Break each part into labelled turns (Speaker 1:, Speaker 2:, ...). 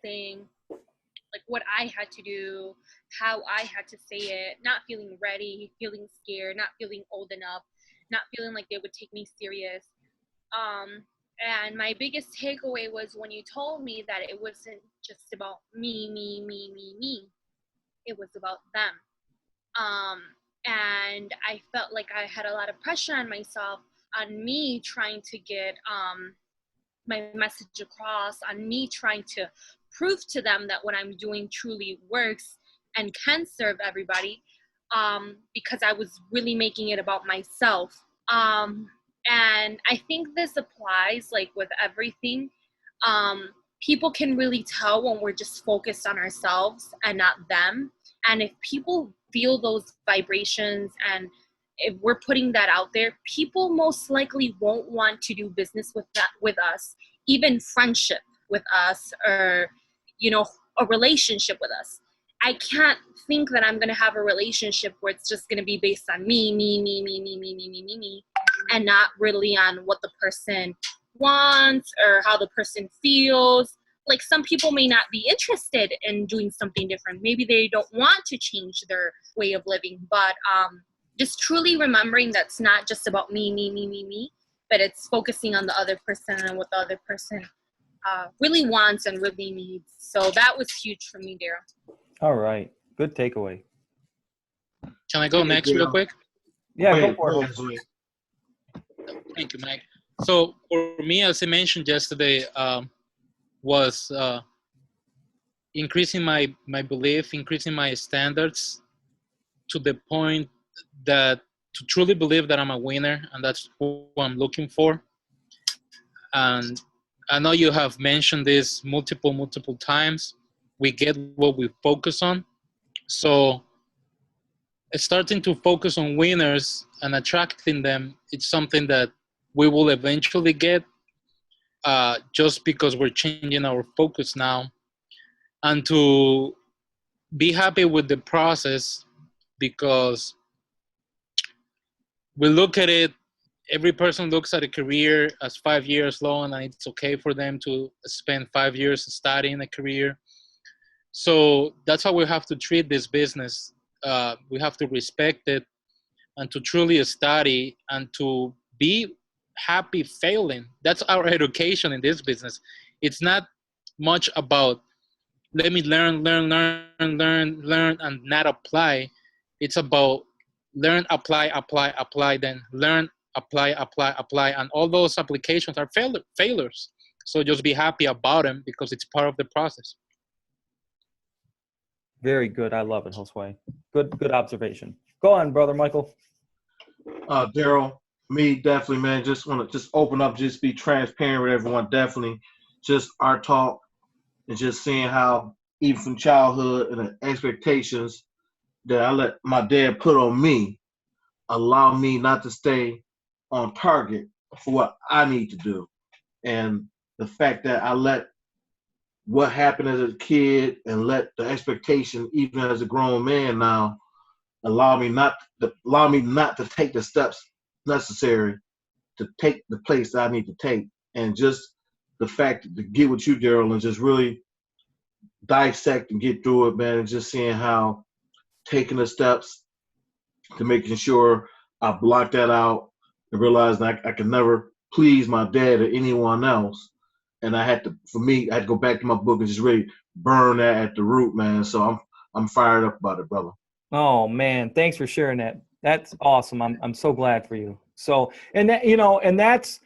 Speaker 1: thing, like what I had to do, how I had to say it, not feeling ready, feeling scared, not feeling old enough, not feeling like they would take me serious. Um, and my biggest takeaway was when you told me that it wasn't just about me. It was about them. Um, and I felt like I had a lot of pressure on myself, on me trying to get my message across, on me trying to prove to them that what I'm doing truly works and can serve everybody, because I was really making it about myself. And I think this applies like with everything. Um, People can really tell when we're just focused on ourselves and not them. And if people feel those vibrations, and if we're putting that out there, people most likely won't want to do business with us, even friendship with us, or a relationship with us. I can't think that I'm going to have a relationship where it's just going to be based on me, and not really on what the person wants or how the person feels. Like, some people may not be interested in doing something different. Maybe they don't want to change their way of living, but just truly remembering that's not just about me, but it's focusing on the other person and what the other person really wants and really needs. So that was huge for me, Daryl.
Speaker 2: All right. Good takeaway.
Speaker 3: Can I go next real quick?
Speaker 2: Yeah, go for it.
Speaker 3: Thank you, Mike. So for me, as I mentioned yesterday, was increasing my belief, increasing my standards to the point that to truly believe that I'm a winner, and that's who I'm looking for. And I know you have mentioned this multiple times. We get what we focus on. So starting to focus on winners and attracting them, it's something that we will eventually get, just because we're changing our focus now. And to be happy with the process, because we look at it, every person looks at a career as 5 years long, and it's okay for them to spend 5 years studying a career. So that's how we have to treat this business. We have to respect it and to truly study and to be happy failing. That's our education in this business. It's not much about let me learn, and not apply. It's about learn, apply, then learn, apply. And all those applications are failures. So just be happy about them because it's part of the process.
Speaker 2: Very good. I love it, Josue. Good observation. Go on, brother Michael.
Speaker 4: Daryl, me definitely, man, just want to just open up, just be transparent with everyone. Definitely just our talk and just seeing how even from childhood and the expectations that I let my dad put on me allow me not to stay on target for what I need to do. And the fact that I let what happened as a kid and let the expectation, even as a grown man now, allow me not to take the steps necessary to take the place that I need to take. And just the fact to get with you, Daryl, and just really dissect and get through it, man, and just seeing how taking the steps to making sure I block that out and realize that I can never please my dad or anyone else. And I had to go back to my book and just really burn that at the root, man. So I'm fired up about it, brother.
Speaker 2: Oh man, thanks for sharing that. That's awesome. I'm so glad for you. So, and that, and that's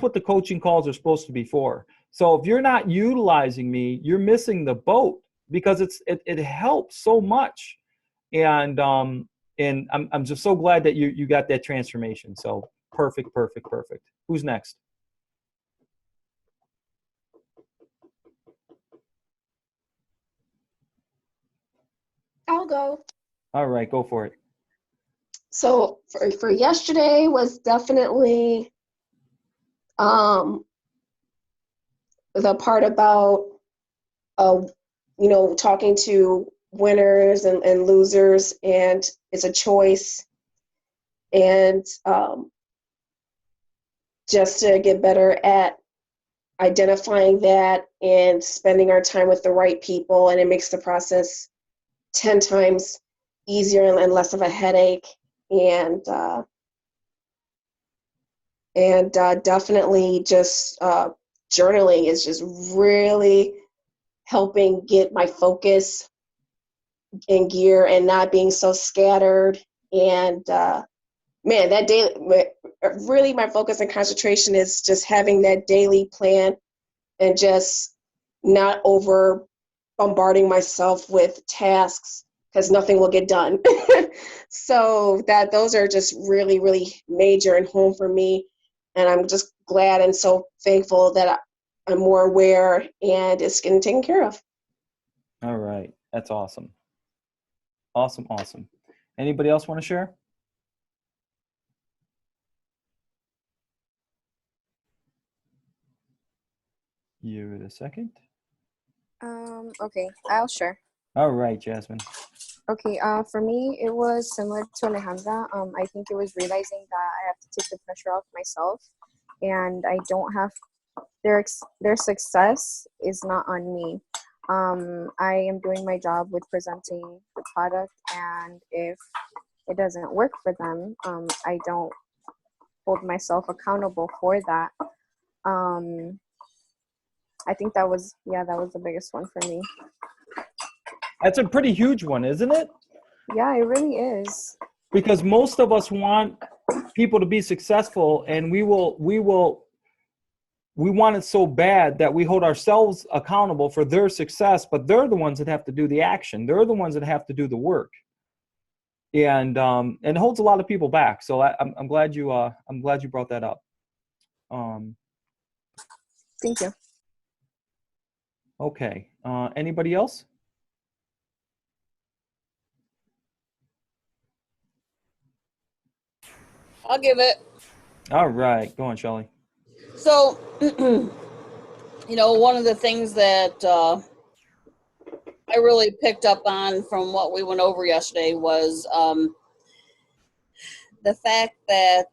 Speaker 2: what the coaching calls are supposed to be for. So if you're not utilizing me, you're missing the boat, because it helps so much. And I'm just so glad that you got that transformation. So perfect. Who's next?
Speaker 5: I'll go.
Speaker 2: All right, go for it.
Speaker 5: So for yesterday was definitely the part about talking to winners and losers, and it's a choice, and just to get better at identifying that and spending our time with the right people, and it makes the process 10 times easier and less of a headache. And definitely just journaling is just really helping get my focus in gear and not being so scattered. And man, that daily, really my focus and concentration is just having that daily plan and just not over bombarding myself with tasks, because nothing will get done. So those are just really, really major and home for me. And I'm just glad and so thankful that I'm more aware and it's getting taken care of.
Speaker 2: All right. That's awesome. Awesome. Awesome. Anybody else want to share? Give it a second.
Speaker 6: Okay, I'll share.
Speaker 2: All right, Jasmine.
Speaker 6: Okay, for me, it was similar to Alejandra. I think it was realizing that I have to take the pressure off myself, and I don't have their success is not on me. I am doing my job with presenting the product, and if it doesn't work for them, I don't hold myself accountable for that. I think that was the biggest one for me.
Speaker 2: That's a pretty huge one, isn't it?
Speaker 6: Yeah, it really is.
Speaker 2: Because most of us want people to be successful, and we want it so bad that we hold ourselves accountable for their success, but they're the ones that have to do the action. They're the ones that have to do the work. And it holds a lot of people back. So I'm glad you brought that up.
Speaker 6: Thank you.
Speaker 2: Okay. Anybody else?
Speaker 7: I'll give it.
Speaker 2: All right. Go on, Shelley.
Speaker 7: So, one of the things that I really picked up on from what we went over yesterday was the fact that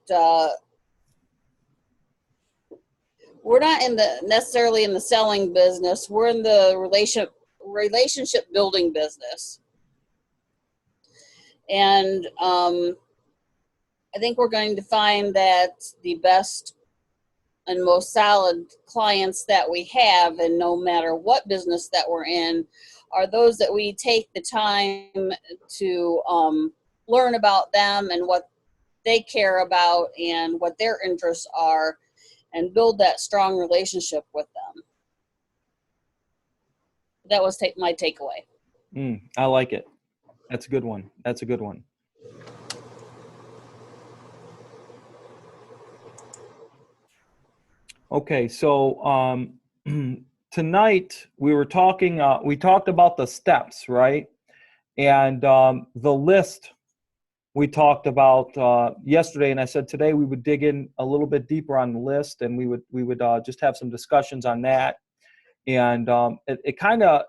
Speaker 7: we're not necessarily in the selling business. We're in the relationship building business. And I think we're going to find that the best and most solid clients that we have, and no matter what business that we're in, are those that we take the time to learn about them and what they care about and what their interests are, and build that strong relationship with them. That was my takeaway.
Speaker 2: I like it. That's a good one. That's a good one. Okay, so tonight we talked about the steps, right? And the list we talked about yesterday, and I said today we would dig in a little bit deeper on the list, and we would just have some discussions on that. And it kind of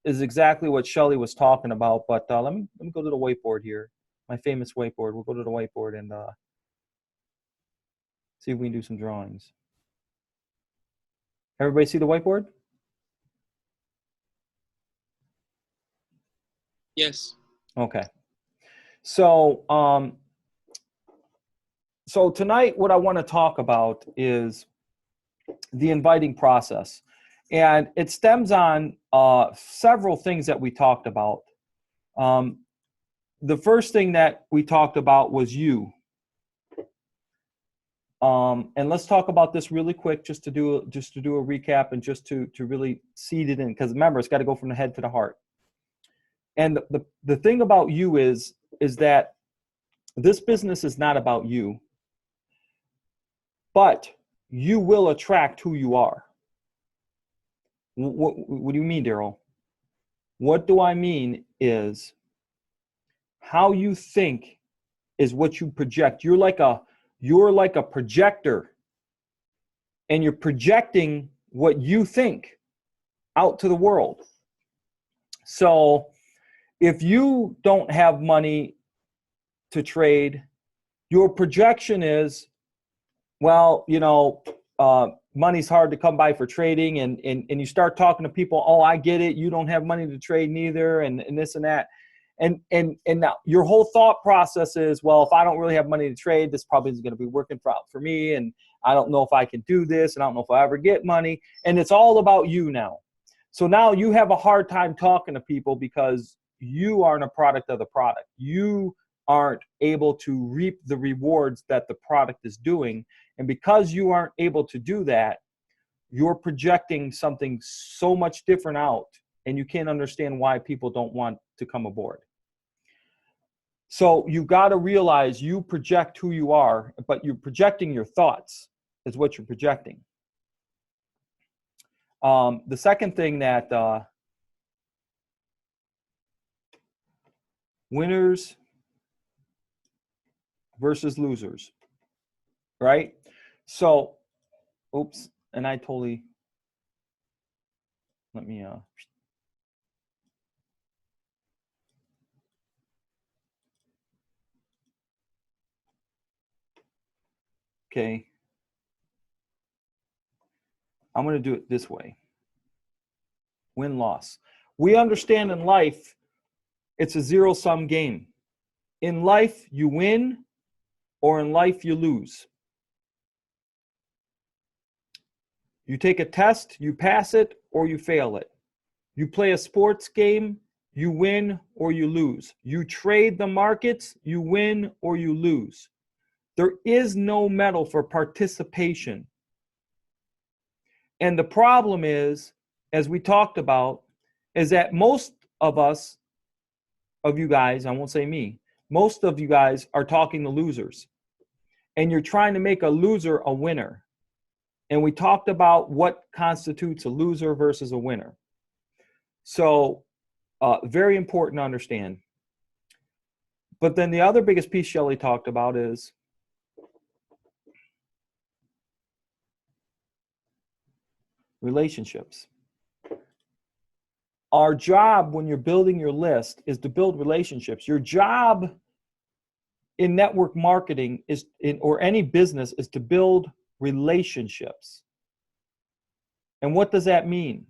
Speaker 2: is exactly what Shelley was talking about. But let me go to the whiteboard here, my famous whiteboard. We'll go to the whiteboard and see if we can do some drawings. Everybody see the whiteboard?
Speaker 3: Yes.
Speaker 2: Okay. So so tonight what I want to talk about is the inviting process. And it stems on several things that we talked about. The first thing that we talked about was you. And let's talk about this really quick, just to do a recap and just to really seed it in, because remember, it's got to go from the head to the heart. And the thing about you is that this business is not about you, but you will attract who you are. What do you mean, Daryl? What do I mean is how you think is what you project. You're like a projector, and you're projecting what you think out to the world. So if you don't have money to trade, your projection is, well, money's hard to come by for trading, and you start talking to people, oh, I get it, you don't have money to trade neither, and this and that. And now your whole thought process is, well, if I don't really have money to trade, this probably isn't going to be working out for me, and I don't know if I can do this, and I don't know if I ever get money, and it's all about you now. So now you have a hard time talking to people because you aren't a product of the product. You aren't able to reap the rewards that the product is doing. And because you aren't able to do that, you're projecting something so much different out, and you can't understand why people don't want to come aboard. So you got to realize you project who you are, but you're projecting your thoughts is what you're projecting. The second thing that winners versus losers, right? So, oops, and I totally, let me, okay. I'm going to do it this way. Win-loss. We understand in life, it's a zero-sum game. In life, you win, or in life, you lose. You take a test, you pass it, or you fail it. You play a sports game, you win or you lose. You trade the markets, you win or you lose. There is no medal for participation. And the problem is, as we talked about, is that most of us, of you guys, I won't say me, most of you guys are talking to losers. And you're trying to make a loser a winner. And we talked about what constitutes a loser versus a winner. So very important to understand. But then the other biggest piece Shelley talked about is relationships. Our job when you're building your list is to build relationships. Your job in network marketing is or any business is to build relationships. And what does that mean?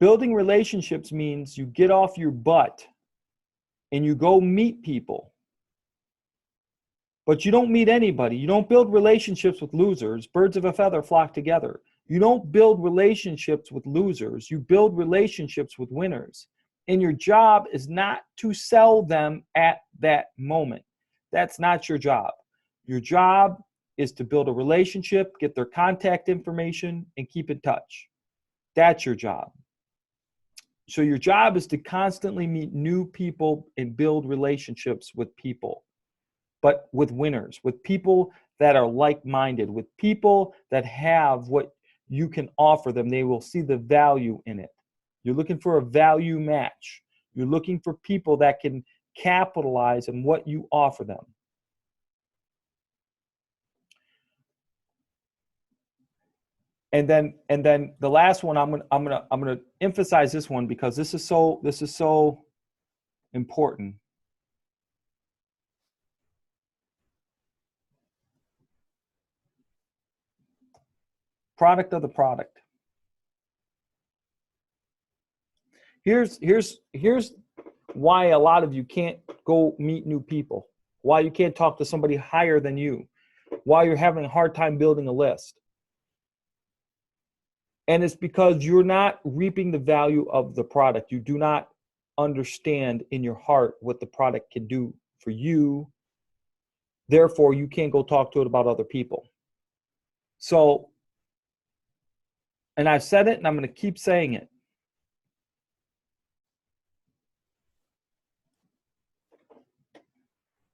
Speaker 2: Building relationships means you get off your butt and you go meet people. But you don't meet anybody. You don't build relationships with losers. Birds of a feather flock together. You don't build relationships with losers. You build relationships with winners. And your job is not to sell them at that moment. That's not your job. Your job is to build a relationship, get their contact information, and keep in touch. That's your job. So your job is to constantly meet new people and build relationships with people, but with winners, with people that are like-minded, with people that have what you can offer them. They will see the value in it. You're looking for a value match. You're looking for people that can capitalize on what you offer them. And then the last one, I'm gonna emphasize this one because this is so important. Product of the product. Here's why a lot of you can't go meet new people. Why you can't talk to somebody higher than you. Why you're having a hard time building a list. And it's because you're not reaping the value of the product. You do not understand in your heart what the product can do for you. Therefore, you can't go talk to it about other people. So, and I've said it and I'm going to keep saying it.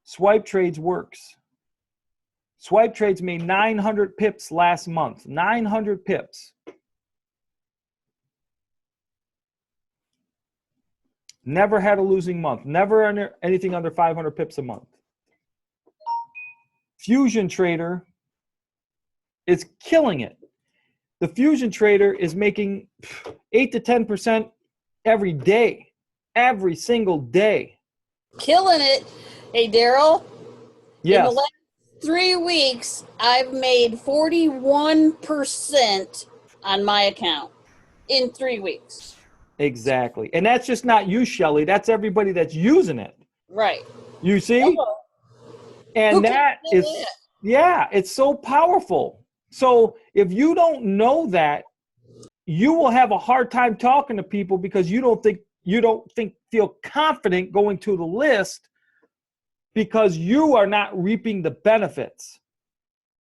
Speaker 2: Swipe Trades works. Swipe Trades made 900 pips last month. 900 pips. Never had a losing month. Never anything under 500 pips a month. Fusion Trader is killing it. The Fusion Trader is making 8 to 10% every day. Every single day.
Speaker 7: Killing it. Hey, Daryl.
Speaker 2: Yes.
Speaker 7: 3 weeks, I've made 41% on my account in 3 weeks.
Speaker 2: Exactly. And that's just not you, Shelly. That's everybody that's using it.
Speaker 7: Right.
Speaker 2: You see?
Speaker 7: Hello.
Speaker 2: And
Speaker 7: Who can
Speaker 2: that
Speaker 7: do
Speaker 2: is,
Speaker 7: that?
Speaker 2: yeah, it's so powerful. So if you don't know that, you will have a hard time talking to people because you don't feel confident going to the list because you are not reaping the benefits.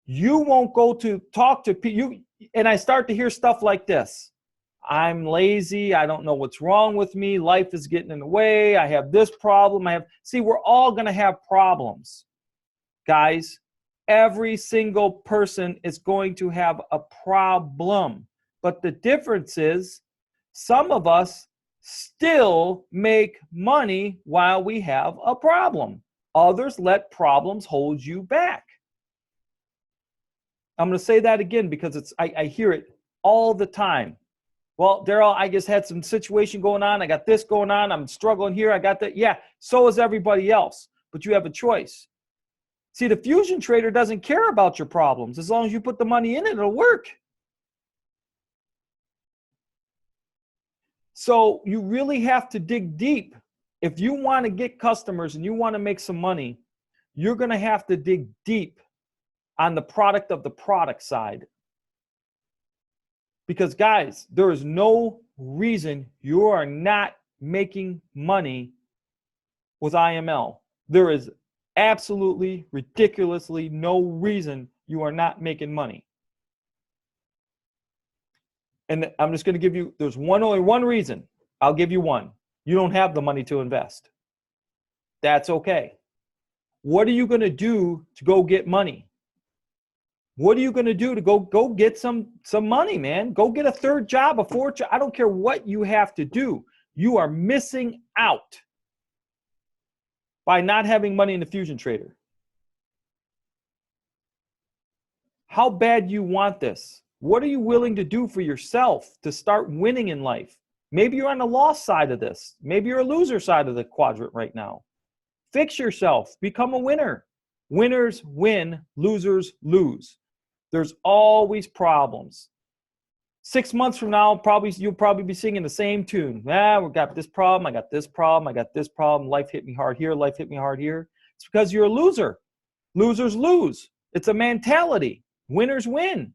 Speaker 2: You won't go to talk to people. And I start to hear stuff like this. I'm lazy. I don't know what's wrong with me. Life is getting in the way. I have this problem. See, we're all going to have problems, guys. Every single person is going to have a problem. But the difference is some of us still make money while we have a problem. Others let problems hold you back. I'm going to say that again because I hear it all the time. Well, Daryl, I just had some situation going on. I got this going on. I'm struggling here. I got that. Yeah, so is everybody else. But you have a choice. See, the fusion trader doesn't care about your problems. As long as you put the money in it, it'll work. So you really have to dig deep. If you want to get customers and you want to make some money, you're going to have to dig deep on the product of the product side. Because guys, there is no reason you are not making money with IML. There is absolutely, ridiculously no reason you are not making money. And I'm just going to give you, there's only one reason. I'll give you one. You don't have the money to invest. That's okay. What are you going to do to go get money? What are you going to do to go get some money, man? Go get a third job, a fourth job. I don't care what you have to do. You are missing out by not having money in the fusion trader. How bad do you want this? What are you willing to do for yourself to start winning in life? Maybe you're on the loss side of this. Maybe you're a loser side of the quadrant right now. Fix yourself. Become a winner. Winners win. Losers lose. There's always problems. 6 months from now, you'll probably be singing the same tune. We got this problem. I got this problem. I got this problem. Life hit me hard here. Life hit me hard here. It's because you're a loser. Losers lose. It's a mentality. Winners win.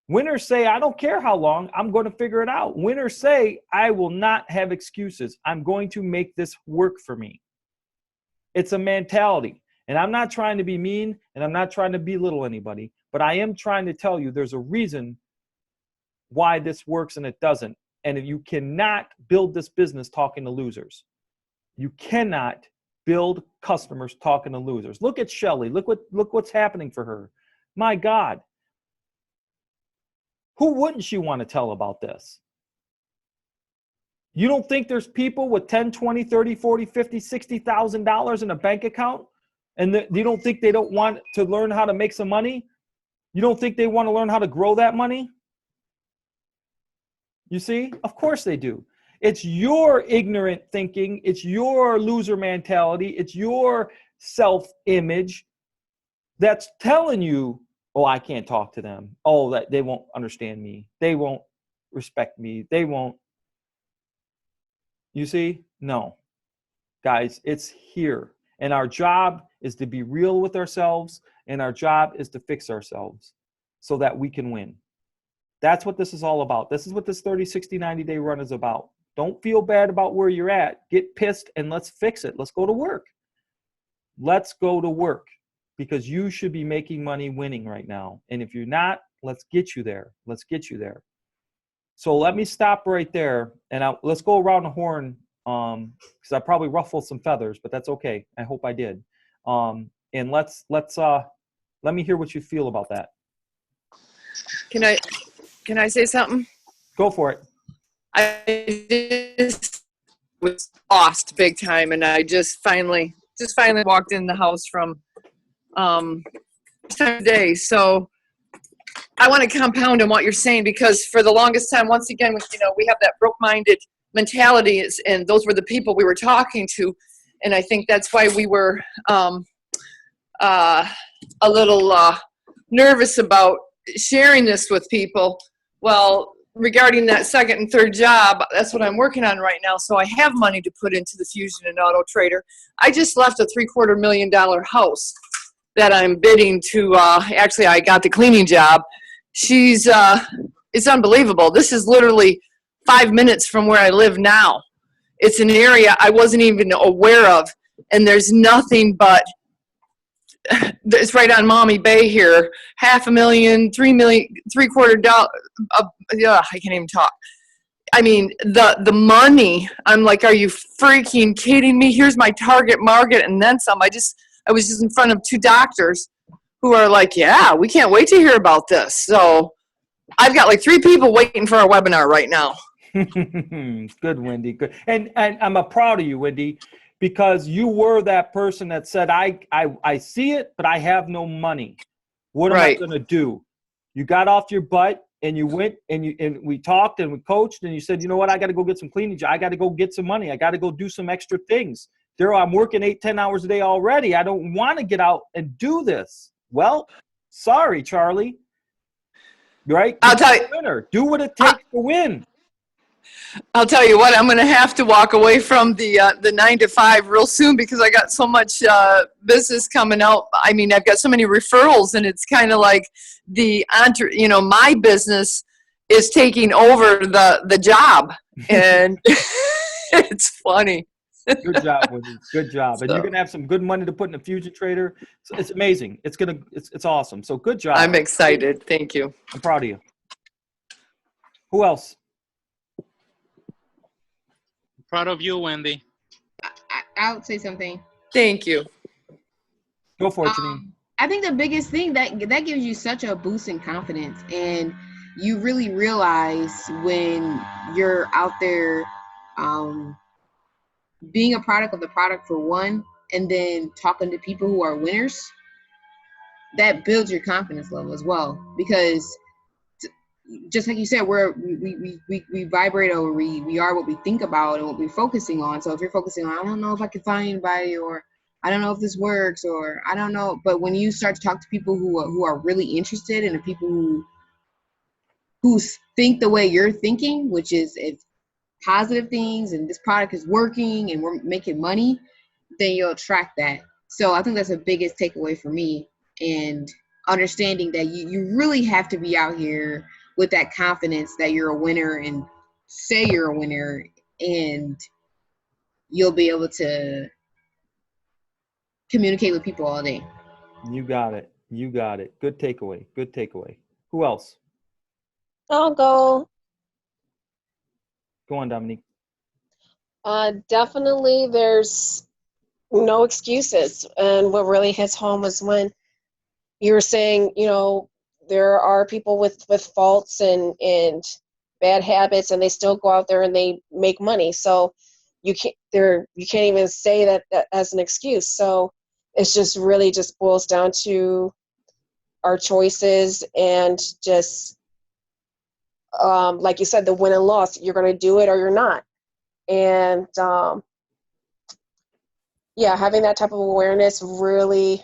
Speaker 2: Winners say, I don't care how long, I'm going to figure it out. Winners say, I will not have excuses. I'm going to make this work for me. It's a mentality. And I'm not trying to be mean, and I'm not trying to belittle anybody, but I am trying to tell you there's a reason why this works and it doesn't. And you cannot build this business talking to losers. You cannot build customers talking to losers. Look at Shelly. Look what's happening for her. My God. Who wouldn't she want to tell about this? You don't think there's people with 10, 20, 30, 40, 50, $60,000 in a bank account and you don't think they don't want to learn how to make some money? You don't think they want to learn how to grow that money? You see? Of course they do. It's your ignorant thinking. It's your loser mentality. It's your self-image that's telling you, oh, I can't talk to them. Oh, that they won't understand me. They won't respect me. They won't. You see? No. Guys, it's here. And our job is to be real with ourselves, and our job is to fix ourselves so that we can win. That's what this is all about. This is what this 30, 60, 90-day run is about. Don't feel bad about where you're at. Get pissed and let's fix it. Let's go to work. Let's go to work. Because you should be making money winning right now. And if you're not, let's get you there. Let's get you there. So let me stop right there. And let's go around the horn because I probably ruffled some feathers, but that's okay. I hope I did. And let me hear what you feel about that.
Speaker 8: Can I say something?
Speaker 2: Go for it.
Speaker 8: I just was lost big time, and I just finally walked in the house from today. So I want to compound on what you're saying, because for the longest time, once again, we have that broke-minded mentality, and those were the people we were talking to, and I think that's why we were a little nervous about sharing this with people. Well, regarding that second and third job, that's what I'm working on right now. So I have money to put into the Fusion and Auto Trader. I just left a $750,000 house that I'm bidding to, actually I got the cleaning job. It's unbelievable. This is literally 5 minutes from where I live now. It's an area I wasn't even aware of, and there's nothing but, it's right on Maumee Bay here, $500,000, $3 million, $750,000, I can't even talk. I mean, the money, I'm like, are you freaking kidding me? Here's my target market and then some. I was just in front of 2 doctors who are like, yeah, we can't wait to hear about this. So I've got like 3 people waiting for our webinar right now.
Speaker 2: Good, Wendy. Good. And I'm proud of you, Wendy, because you were that person that said, I see it, but I have no money. What am I going to do? You got off your butt and you went and we talked and we coached and you said, you know what? I got to go get some cleaning. I got to go get some money. I got to go do some extra things. Daryl, I'm working 8-10 hours a day already. I don't want to get out and do this. Well, sorry, Charlie. Right?
Speaker 8: I'll tell you.
Speaker 2: Winner. Do what it takes to win.
Speaker 8: I'll tell you what, I'm going to have to walk away from the 9 to 5 real soon because I got so much business coming out. I mean, I've got so many referrals, and it's kind of like my business is taking over the job, and it's funny.
Speaker 2: Good job, Wendy. Good job. And you're going to have some good money to put in a Fusion Trader. So it's amazing. It's awesome. So good job.
Speaker 8: I'm excited. Thank you.
Speaker 2: I'm proud of you. Who else?
Speaker 3: Proud of you, Wendy.
Speaker 9: I'll say something.
Speaker 8: Thank you.
Speaker 2: Go for it, Janine.
Speaker 9: I think the biggest thing that gives you such a boost in confidence, and you really realize when you're out there being a product of the product for one, and then talking to people who are winners, that builds your confidence level as well. Because just like you said, we vibrate, or we are what we think about and what we're focusing on. So if you're focusing on, I don't know if I can find anybody, or I don't know if this works, or I don't know. But when you start to talk to people who are really interested, and the people who think the way you're thinking, which is it's positive things and this product is working and we're making money, then you'll attract that. So I think that's the biggest takeaway for me, and understanding that you really have to be out here with that confidence that you're a winner and say you're a winner, and you'll be able to communicate with people all day.
Speaker 2: You got it. You got it. Good takeaway. Good takeaway. Who else?
Speaker 5: I'll go.
Speaker 2: Go on, Dominique.
Speaker 5: Definitely there's no excuses. And what really hits home was when you were saying, there are people with faults and bad habits, and they still go out there and they make money. So you can't even say that as an excuse. So it's just really just boils down to our choices, and just like you said, the win and loss. You're going to do it or you're not. And having that type of awareness really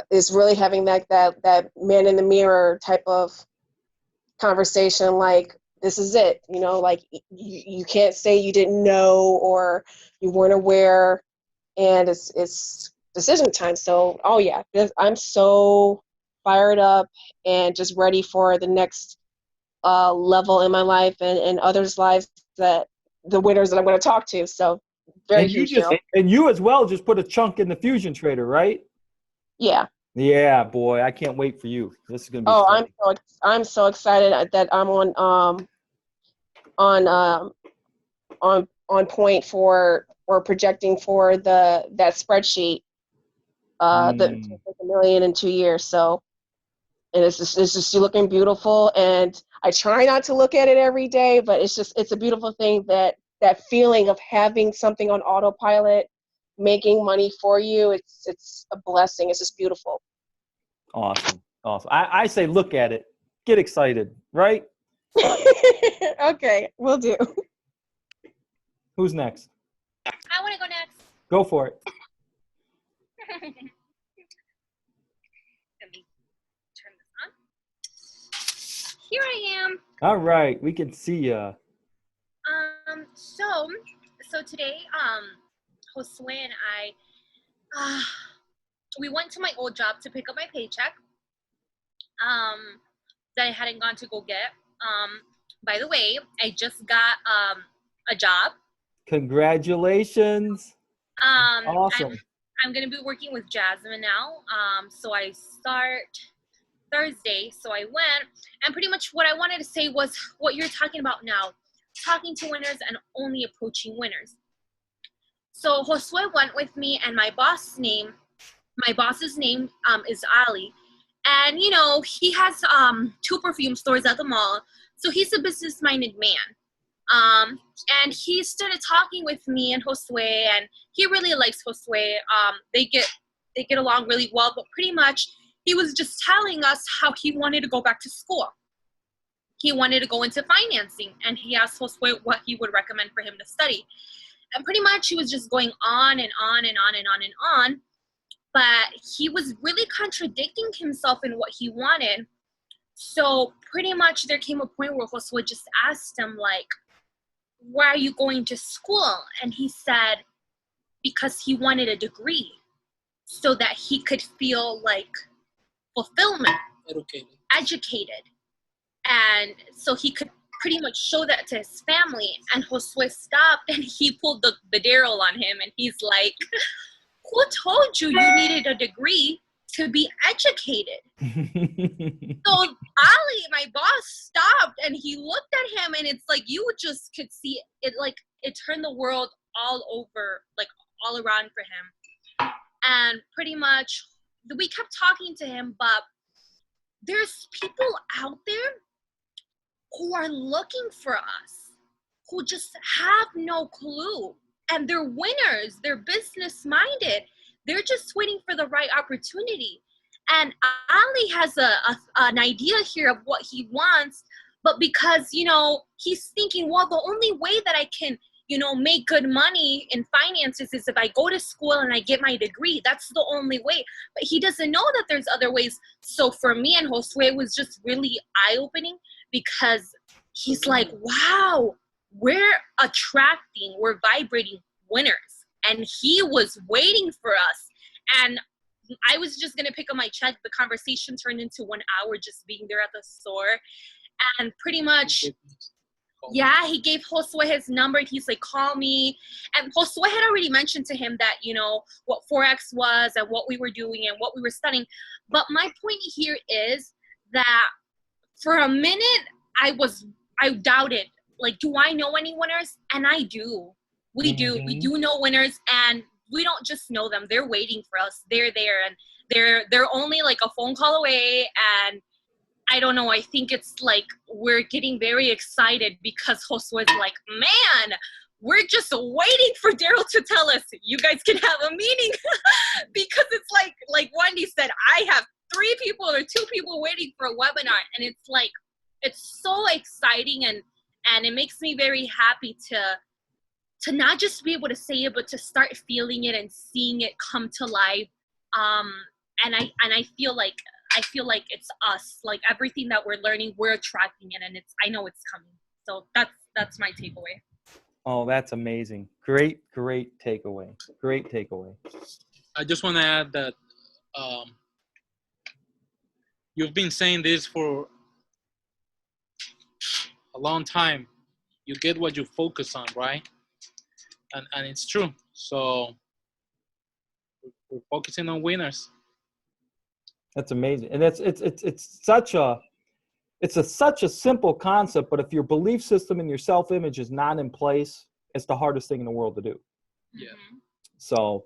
Speaker 5: is really having that man in the mirror type of conversation. Like, this is it, like you can't say you didn't know or you weren't aware, and it's decision time. So, I'm so fired up and just ready for the next level in my life and others' lives, that the winners that I'm going to talk to. So very huge.
Speaker 2: And you as well just put a chunk in the Fusion Trader, right?
Speaker 5: Yeah.
Speaker 2: Yeah, boy, I can't wait for you. This is going to be fun.
Speaker 5: I'm so excited that I'm on point for, or projecting for that spreadsheet the $1 million in 2 years. So, and it's just looking beautiful, and I try not to look at it every day, but it's a beautiful thing, that feeling of having something on autopilot, making money for you. It's a blessing. It's just beautiful.
Speaker 2: Awesome. I say, look at it, get excited, right?
Speaker 5: Okay, will do.
Speaker 2: Who's next?
Speaker 1: I want to go next.
Speaker 2: Go for it.
Speaker 1: here I am.
Speaker 2: All right, we can see you.
Speaker 1: So today, Josue and I, we went to my old job to pick up my paycheck. That I hadn't gone to go get. By the way, I just got a job.
Speaker 2: Congratulations.
Speaker 1: Awesome. I'm gonna be working with Jasmine now. So I start Thursday. So I went, and pretty much what I wanted to say was what you're talking about now, talking to winners and only approaching winners. So Josue went with me, and my boss's name is Ali. And, you know, he has 2 perfume stores at the mall. So he's a business-minded man. And he started talking with me and Josue, and he really likes Josue. They get along really well, but pretty much he was just telling us how he wanted to go back to school. He wanted to go into financing, and he asked Josue what he would recommend for him to study. And pretty much he was just going on and on and on and on and on. But he was really contradicting himself in what he wanted. So pretty much there came a point where Josue just asked him, like, why are you going to school? And he said, because he wanted a degree so that he could feel like fulfillment, educated. And so he could pretty much show that to his family. And Josue stopped and he pulled the Daryl on him, and he's like, who told you you needed a degree to be educated? So Ali, my boss, stopped and he looked at him, and it's like you just could see it, like it turned the world all over, like all around for him. And pretty much we kept talking to him, but there's people out there who are looking for us, who just have no clue. And they're winners, they're business minded. They're just waiting for the right opportunity. And Ali has an idea here of what he wants, but because, you know, he's thinking, well, the only way that I can, you know, make good money in finances is if I go to school and I get my degree. That's the only way. But he doesn't know that there's other ways. So for me and Josue, it was just really eye-opening, because he's like, wow, we're vibrating winners. And he was waiting for us. And I was just going to pick up my check. The conversation turned into 1 hour just being there at the store. And pretty much, yeah, he gave Josue his number. He's like, call me. And Josue had already mentioned to him that, you know, what Forex was and what we were doing and what we were studying. But my point here is that for a minute, I doubted, like, do I know any winners? And I do. We do. We do know winners, and we don't just know them. They're waiting for us. They're there, and they're only like a phone call away. And I don't know. I think it's like we're getting very excited because Josue's like, man, we're just waiting for Daryl to tell us you guys can have a meeting. Because it's like Wendy said, I have 3 people or 2 people waiting for a webinar, and it's like, it's so exciting, and it makes me very happy to not just be able to say it, but to start feeling it and seeing it come to life. And I feel like it's us. Like everything that we're learning, we're attracting it, and I know it's coming. So that's my takeaway.
Speaker 2: Oh, that's amazing. Great takeaway. Great takeaway.
Speaker 3: I just want to add that you've been saying this for a long time. You get what you focus on, right? And it's true. So we're focusing on winners.
Speaker 2: That's amazing. And it's such a simple concept, but if your belief system and your self-image is not in place, it's the hardest thing in the world to do.
Speaker 3: Yeah.
Speaker 2: So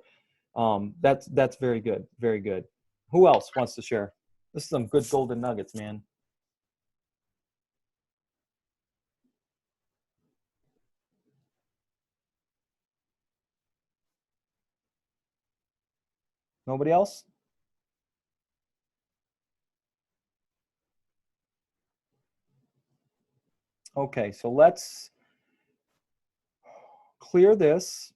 Speaker 2: that's very good. Very good. Who else wants to share? This is some good golden nuggets, man. Nobody else? Okay, so let's clear this.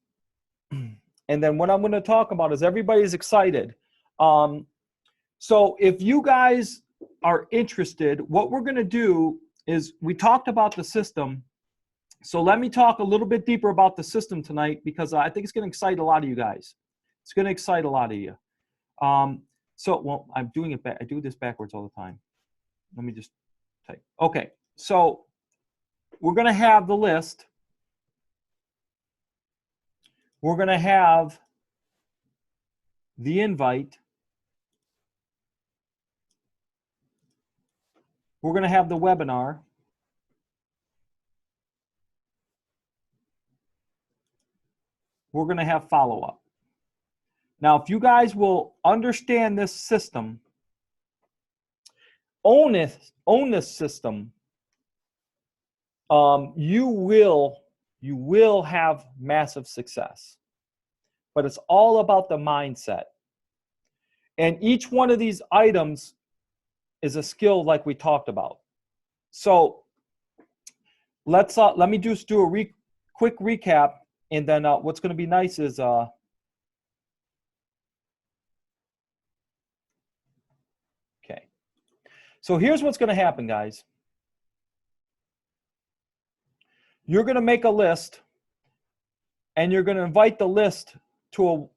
Speaker 2: And then what I'm going to talk about is everybody's excited. So if you guys are interested, what we're going to do is we talked about the system. So let me talk a little bit deeper about the system tonight, because I think it's going to excite a lot of you guys. It's going to excite a lot of you. Well, I'm doing it back. I do this backwards all the time. Let me just type. Okay. So we're going to have the list. We're going to have the invite. We're going to have the webinar. We're going to have follow-up. Now, if you guys will understand this system, own this system, you will have massive success. But it's all about the mindset. And each one of these items is a skill like we talked about. So let me just do a quick recap, and then what's going to be nice is okay. So here's what's going to happen, guys. You're going to make a list, and you're going to invite the list to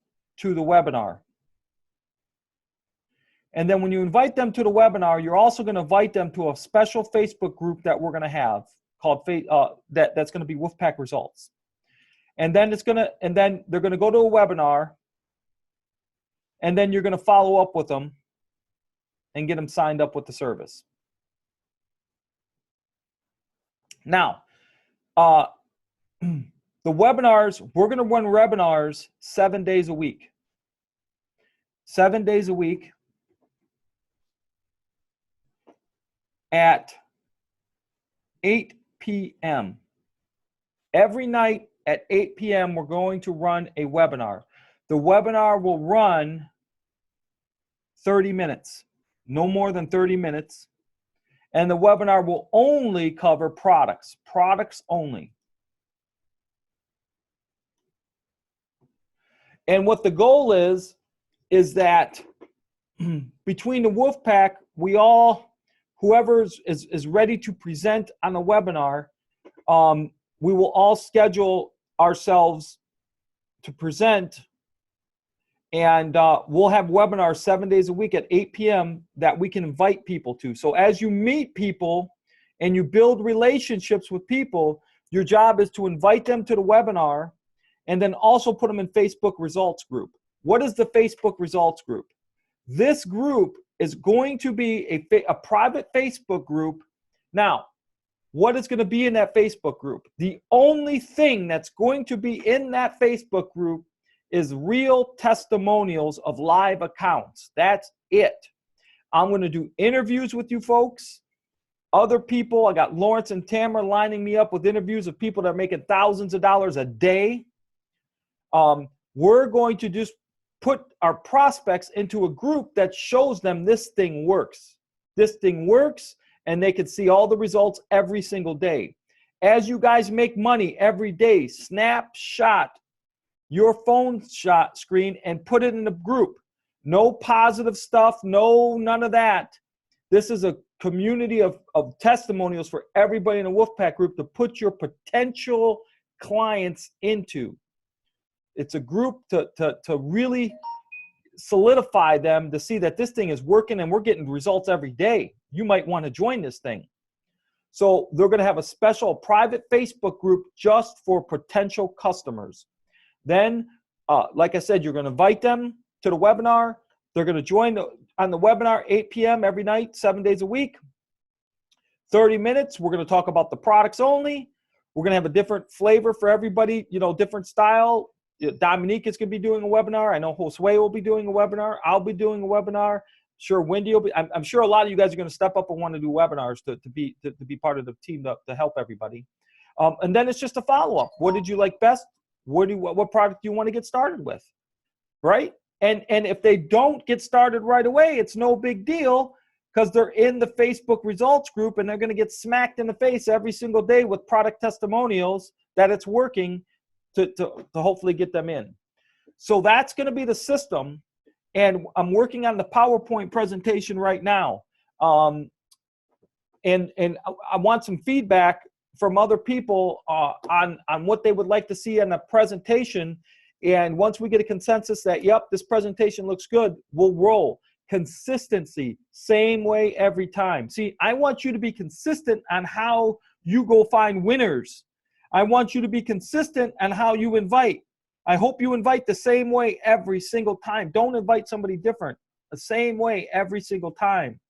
Speaker 2: the webinar. And then when you invite them to the webinar, you're also going to invite them to a special Facebook group that we're going to have called that's going to be Wolfpack Results. And then they're going to go to a webinar, and then you're going to follow up with them and get them signed up with the service. Now, the webinars, we're going to run webinars 7 days a week. 7 days a week at 8 p.m. Every night at 8 p.m., we're going to run a webinar. The webinar will run 30 minutes, no more than 30 minutes. And the webinar will only cover products only. And what the goal is that between the Wolfpack, whoever is ready to present on the webinar, we will all schedule ourselves to present, and we'll have webinars 7 days a week at 8 p.m. that we can invite people to. So as you meet people and you build relationships with people, your job is to invite them to the webinar and then also put them in Facebook results group. What is the Facebook results group? This group is going to be a private Facebook group. Now, what is going to be in that Facebook group? The only thing that's going to be in that Facebook group is real testimonials of live accounts. That's it. I'm going to do interviews with you folks. Other people, I got Lawrence and Tamara lining me up with interviews of people that are making thousands of dollars a day. We're going to just put our prospects into a group that shows them this thing works. This thing works, and they can see all the results every single day. As you guys make money every day, snapshot your phone screen and put it in the group. No positive stuff, none of that. This is a community of testimonials for everybody in the Wolfpack group to put your potential clients into. It's a group to really solidify them, to see that this thing is working and we're getting results every day. You might want to join this thing. So they're going to have a special private Facebook group just for potential customers. Then, like I said, you're going to invite them to the webinar. They're going to join on the webinar 8 p.m. every night, 7 days a week. 30 minutes, we're going to talk about the products only. We're going to have a different flavor for everybody, different style. Dominique is going to be doing a webinar. I know Josue will be doing a webinar. I'll be doing a webinar. Sure, Wendy will be. I'm sure a lot of you guys are going to step up and want to do webinars to be part of the team to help everybody. And then it's just a follow-up. What did you like best? What product do you want to get started with? Right? And if they don't get started right away, it's no big deal, because they're in the Facebook results group and they're going to get smacked in the face every single day with product testimonials that it's working to hopefully get them in. So that's going to be the system. And I'm working on the PowerPoint presentation right now. And I want some feedback from other people on what they would like to see in a presentation. And once we get a consensus that, yep, this presentation looks good, we'll roll. Consistency, same way every time. See, I want you to be consistent on how you go find winners. I want you to be consistent on how you invite. I hope you invite the same way every single time. Don't invite somebody different. The same way every single time.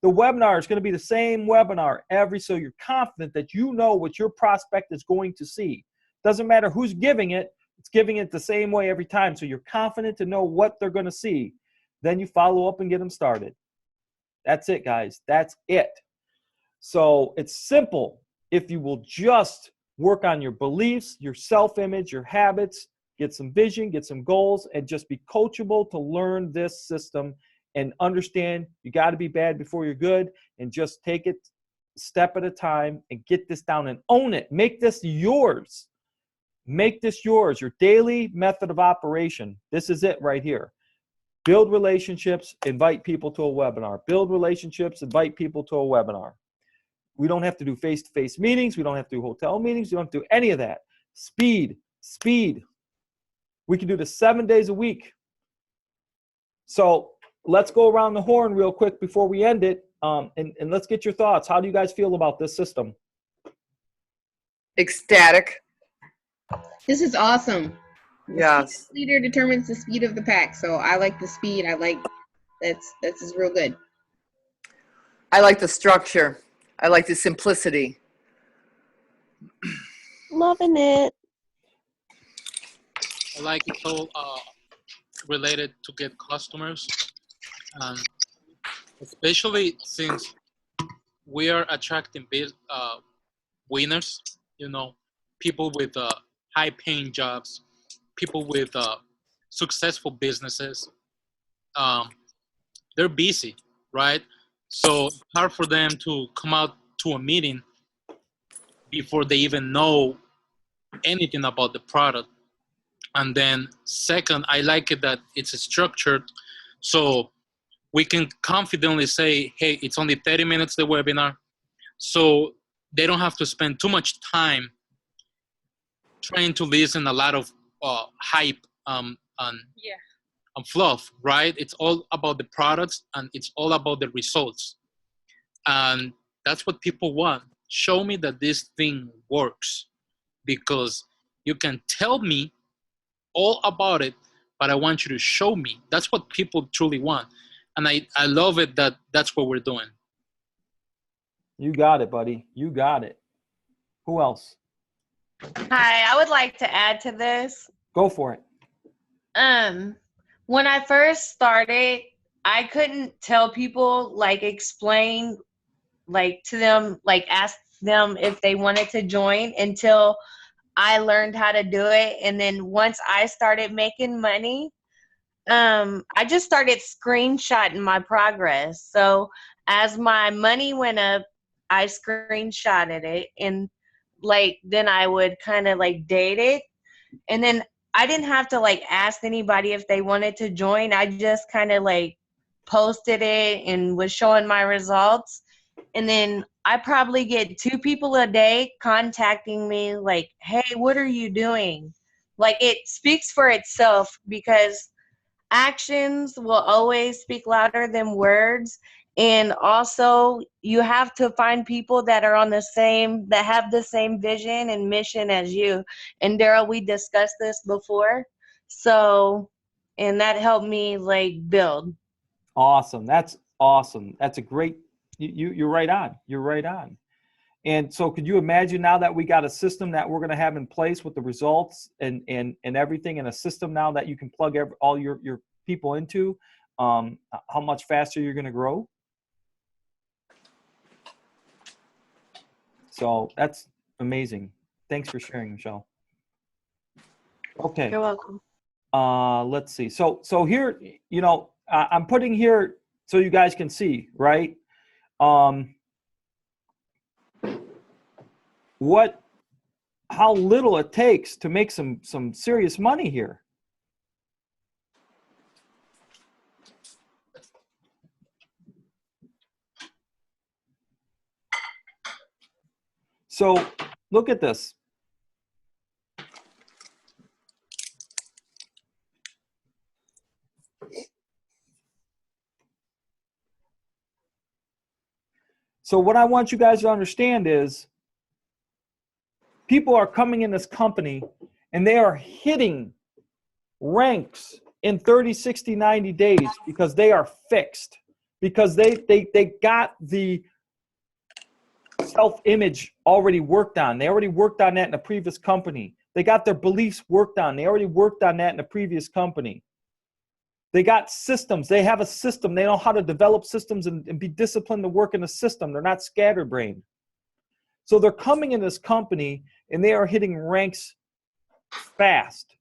Speaker 2: The webinar is going to be the same webinar so you're confident that you know what your prospect is going to see. Doesn't matter who's giving it, it's giving it the same way every time, so you're confident to know what they're going to see. Then you follow up and get them started. That's it, guys. That's it. So it's simple. If you will just work on your beliefs, your self-image, your habits, get some vision, get some goals, and just be coachable to learn this system and understand you got to be bad before you're good, and just take it step at a time and get this down and own it. Make this yours. Make this yours, your daily method of operation. This is it right here. Build relationships, invite people to a webinar. Build relationships, invite people to a webinar. We don't have to do face-to-face meetings. We don't have to do hotel meetings. We don't have to do any of that. Speed. We can do this 7 days a week. So let's go around the horn real quick before we end it, and let's get your thoughts. How do you guys feel about this system?
Speaker 8: Ecstatic.
Speaker 9: This is awesome.
Speaker 8: Yes.
Speaker 9: The leader determines the speed of the pack. So I like the speed. I like that's is real good.
Speaker 8: I like the structure. I like the simplicity.
Speaker 5: Loving it.
Speaker 3: I like it all related to get customers, especially since we are attracting winners, you know, people with high-paying jobs, people with successful businesses. They're busy, right? So it's hard for them to come out to a meeting before they even know anything about the product. And then second, I like it that it's structured, so we can confidently say, hey, it's only 30 minutes, the webinar. So they don't have to spend too much time trying to listen a lot of hype and fluff, right? It's all about the products, and it's all about the results. And that's what people want. Show me that this thing works, because you can tell me all about it, but I want you to show me. That's what people truly want. And I love it that that's what we're doing.
Speaker 2: You got it, buddy. You got it. Who else?
Speaker 10: Hi, I would like to add to this.
Speaker 2: Go for it.
Speaker 10: When I first started, I couldn't tell people, like, explain, like, to them, like, ask them if they wanted to join until I learned how to do it. And then once I started making money, I just started screenshotting my progress. So as my money went up, I screenshotted it, and like then I would kind of like date it, and then I didn't have to like ask anybody if they wanted to join. I just kind of like posted it and was showing my results. And then I probably get 2 people a day contacting me like, hey, what are you doing? Like, it speaks for itself, because actions will always speak louder than words. And also you have to find people that are on that have the same vision and mission as you. And Daryl, we discussed this before. So, and that helped me like build.
Speaker 2: Awesome. That's awesome. That's a great, you're right on. You're right on. And so could you imagine now that we got a system that we're going to have in place with the results and everything, and a system now that you can plug all your people into, how much faster you're going to grow? So that's amazing. Thanks for sharing, Michelle. Okay.
Speaker 5: You're welcome.
Speaker 2: Let's see. So here, you know, I'm putting here so you guys can see, right? How little it takes to make some serious money here. So look at this. So what I want you guys to understand is people are coming in this company and they are hitting ranks in 30, 60, 90 days because they are fixed, because they got the self-image already worked on. They already worked on that in a previous company. They got their beliefs worked on. They already worked on that in a previous company. They got systems. They have a system. They know how to develop systems and be disciplined to work in a system. They're not scatterbrained. So they're coming in this company and they are hitting ranks fast.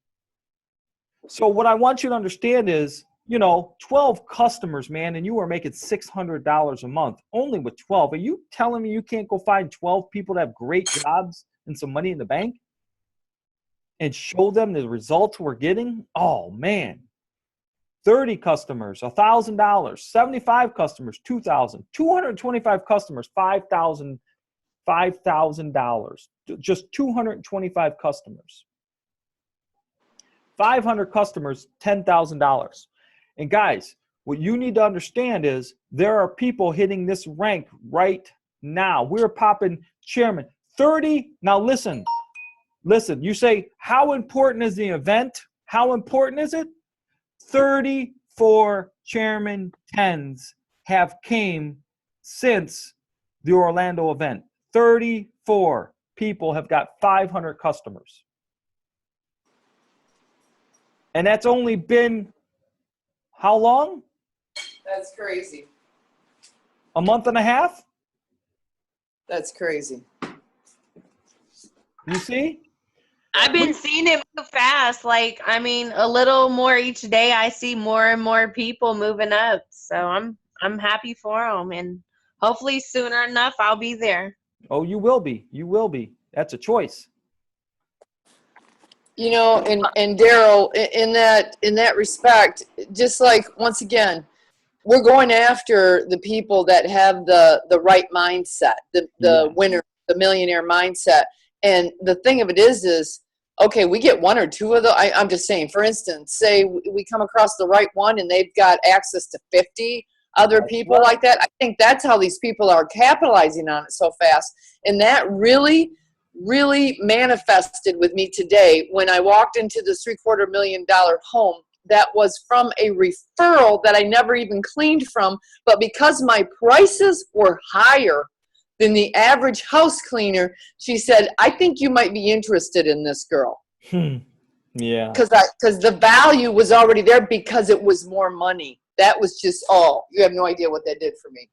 Speaker 2: So what I want you to understand is, 12 customers, man, and you are making $600 a month only with 12. Are you telling me you can't go find 12 people that have great jobs and some money in the bank and show them the results we're getting? Oh, man. 30 customers, $1,000. 75 customers, $2,000. 225 customers, $5,000. Just 225 customers. 500 customers, $10,000. And guys, what you need to understand is there are people hitting this rank right now. We're popping chairman 30. Now listen, you say, how important is the event? How important is it? 34 chairman 10s have came since the Orlando event. 34 people have got 500 customers. And that's only been how long?
Speaker 8: That's crazy.
Speaker 2: A month and a half?
Speaker 8: That's crazy.
Speaker 2: You see?
Speaker 10: I've been seeing it move fast. Like, I mean, a little more each day, I see more and more people moving up. So I'm happy for them. And hopefully sooner enough, I'll be there.
Speaker 2: Oh, you will be. You will be. That's a choice.
Speaker 8: And Daryl, in that respect, just like, once again, we're going after the people that have the right mindset, the winner, the millionaire mindset. And the thing of it is, okay, we get one or two of the, I'm just saying, for instance, say we come across the right one and they've got access to 50 other people like that. I think that's how these people are capitalizing on it so fast. And that really manifested with me today when I walked into this $750,000 home that was from a referral that I never even cleaned from, but because my prices were higher than the average house cleaner, she said, I think you might be interested in this girl.
Speaker 2: Yeah.
Speaker 8: Because the value was already there because it was more money. That was just, you have no idea what that did for me.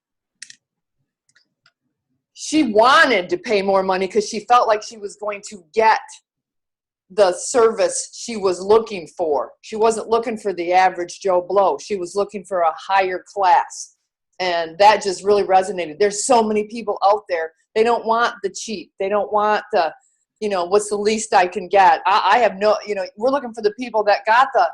Speaker 8: She wanted to pay more money because she felt like she was going to get the service she was looking for. She wasn't looking for the average Joe Blow. She was looking for a higher class. And that just really resonated. There's so many people out there. They don't want the cheap. They don't want the, what's the least I can get. I have no, we're looking for the people that got the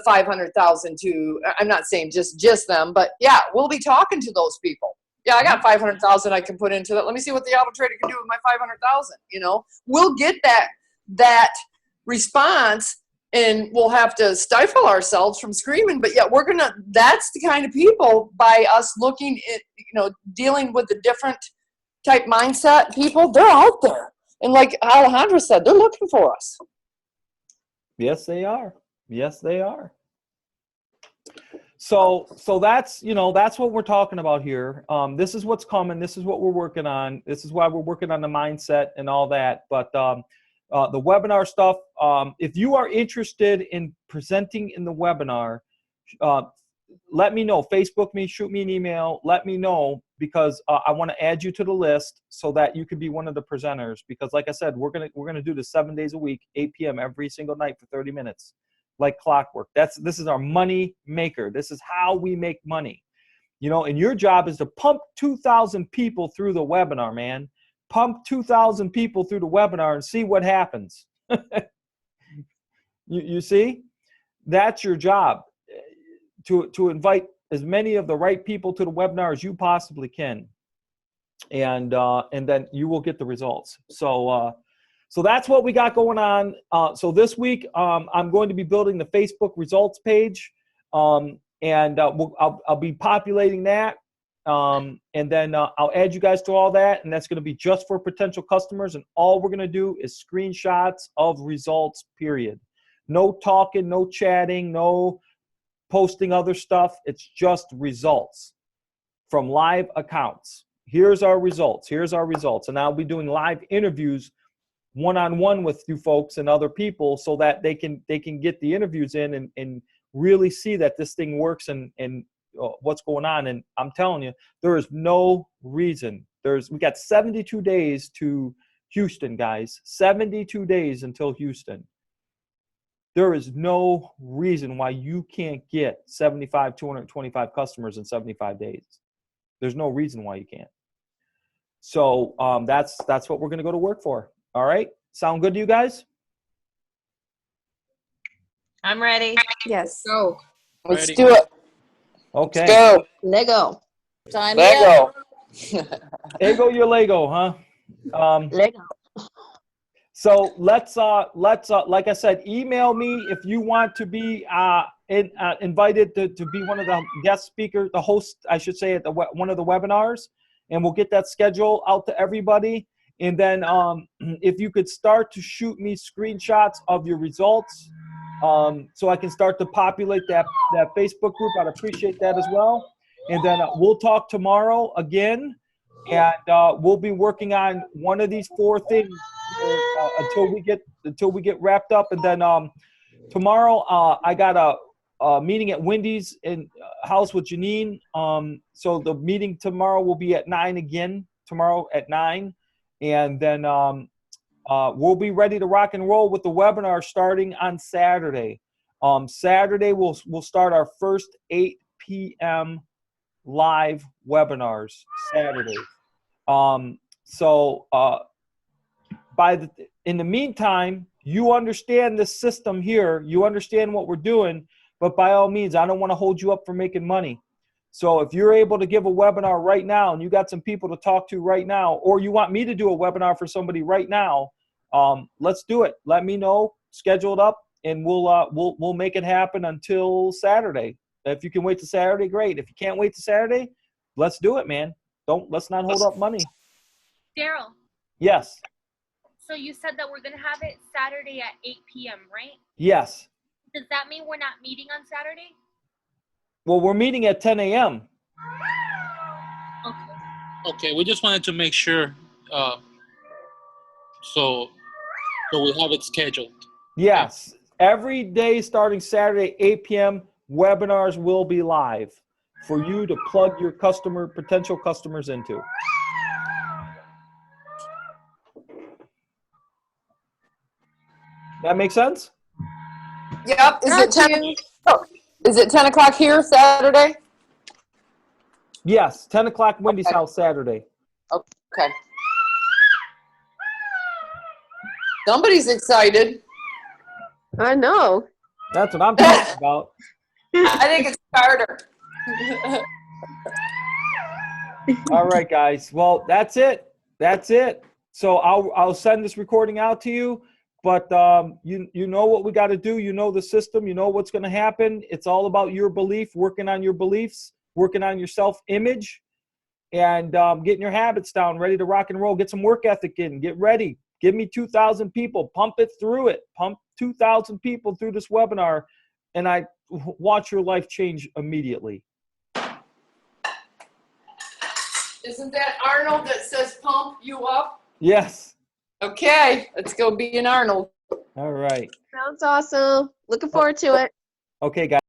Speaker 8: 500,000 to, I'm not saying just them, but yeah, we'll be talking to those people. Yeah, I got 500,000 I can put into that. Let me see what the auto trader can do with my 500,000. We'll get that response, and we'll have to stifle ourselves from screaming. But yeah, that's the kind of people, by us looking at, dealing with the different type mindset people, they're out there. And like Alejandra said, they're looking for us.
Speaker 2: Yes, they are. Yes, they are. So that's, that's what we're talking about here. This is what's coming. This is what we're working on. This is why we're working on the mindset and all that. But the webinar stuff, if you are interested in presenting in the webinar, let me know. Facebook me, shoot me an email. Let me know, because I want to add you to the list so that you can be one of the presenters. Because like I said, we're gonna do this 7 days a week, 8 p.m. every single night for 30 minutes. Like clockwork. This is our money maker. This is how we make money. And your job is to pump 2,000 people through the webinar, man. Pump 2,000 people through the webinar and see what happens. you see? That's your job. To invite as many of the right people to the webinar as you possibly can. and then you will get the results. So that's what we got going on. So this week, I'm going to be building the Facebook results page, and I'll be populating that. And then I'll add you guys to all that, and that's going to be just for potential customers. And all we're going to do is screenshots of results, period. No talking, no chatting, no posting other stuff. It's just results from live accounts. Here's our results. Here's our results. And I'll be doing live interviews one-on-one with you folks and other people so that they can get the interviews in and really see that this thing works and what's going on. And I'm telling you, there is no reason. We got 72 days to Houston, guys. 72 days until Houston. There is no reason why you can't get 225 customers in 75 days. There's no reason why you can't. So that's what we're going to go to work for. All right. Sound good to you guys?
Speaker 10: I'm ready.
Speaker 6: Yes.
Speaker 9: Go.
Speaker 8: Let's
Speaker 3: Ready.
Speaker 8: do it.
Speaker 2: Okay.
Speaker 8: Let's go.
Speaker 5: Lego.
Speaker 7: Time
Speaker 8: Lego.
Speaker 2: Ego your Lego, huh?
Speaker 5: Lego.
Speaker 2: So let's like I said, email me if you want to be invited to be one of the guest speakers, the host, I should say, at one of the webinars, and we'll get that schedule out to everybody. And then if you could start to shoot me screenshots of your results, so I can start to populate that Facebook group, I'd appreciate that as well. And then we'll talk tomorrow again, and we'll be working on one of these 4 things until we get wrapped up. And then tomorrow I got a meeting at Wendy's in house with Janine. So the meeting tomorrow will be at 9 again. Tomorrow at 9, and then we'll be ready to rock and roll with the webinar starting on Saturday. Saturday we'll start our first 8 p.m. live webinars Saturday. In the meantime, you understand the system here. You understand what we're doing, but by all means, I don't want to hold you up for making money. So if you're able to give a webinar right now and you got some people to talk to right now, or you want me to do a webinar for somebody right now, let's do it. Let me know, schedule it up, and we'll make it happen until Saturday. If you can wait to Saturday, great. If you can't wait to Saturday, let's do it, man. Let's not hold up money.
Speaker 1: Daryl,
Speaker 2: Yes.
Speaker 1: so you said that we're going to have it Saturday at 8 p.m., right?
Speaker 2: Yes.
Speaker 1: Does that mean we're not meeting on Saturday?
Speaker 2: Well, we're meeting at 10 a.m.
Speaker 1: Okay.
Speaker 3: Okay, we just wanted to make sure, so we have it scheduled.
Speaker 2: Yes. Every day starting Saturday, 8 p.m., webinars will be live for you to plug your potential customers into. That make sense?
Speaker 8: Yep. Is it 10 o'clock here Saturday?
Speaker 2: Yes, 10 o'clock Wendy's house Saturday.
Speaker 8: Okay. Somebody's excited.
Speaker 5: I know.
Speaker 2: That's what I'm talking about.
Speaker 8: I think it's Carter.
Speaker 2: All right, guys. Well, that's it. That's it. So I'll send this recording out to you. But you know what we got to do. You know the system. You know what's going to happen. It's all about your belief, working on your beliefs, working on your self-image, and getting your habits down, ready to rock and roll. Get some work ethic in. Get ready. Give me 2,000 people. Pump it through it. Pump 2,000 people through this webinar, and I watch your life change immediately.
Speaker 8: Isn't that Arnold that says pump you up?
Speaker 2: Yes.
Speaker 8: Okay, let's go be an Arnold.
Speaker 2: All right.
Speaker 5: Sounds awesome. Looking forward to it.
Speaker 2: Okay, guys.